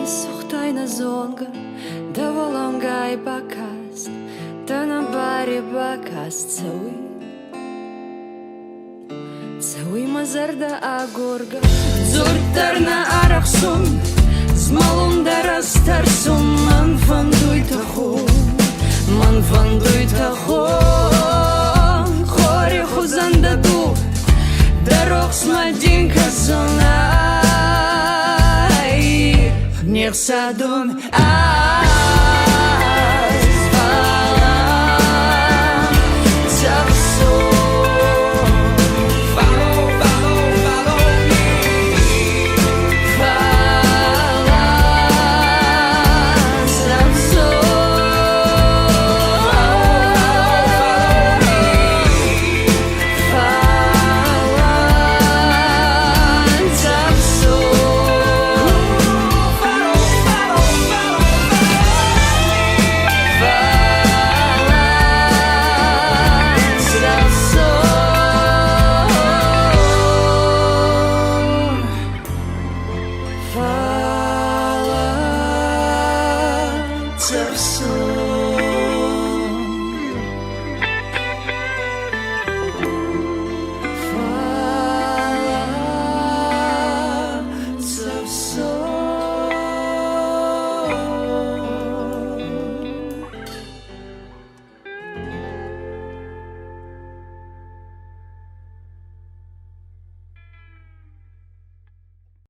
suchtayna zonga, davolom gai bakast, dana bari bakast cały mazarda agorga, zurtarna arachsum, z malum darastarsum, man vanduj tacho, chore chuzandadu, darok smadinka zonai, niech sadun so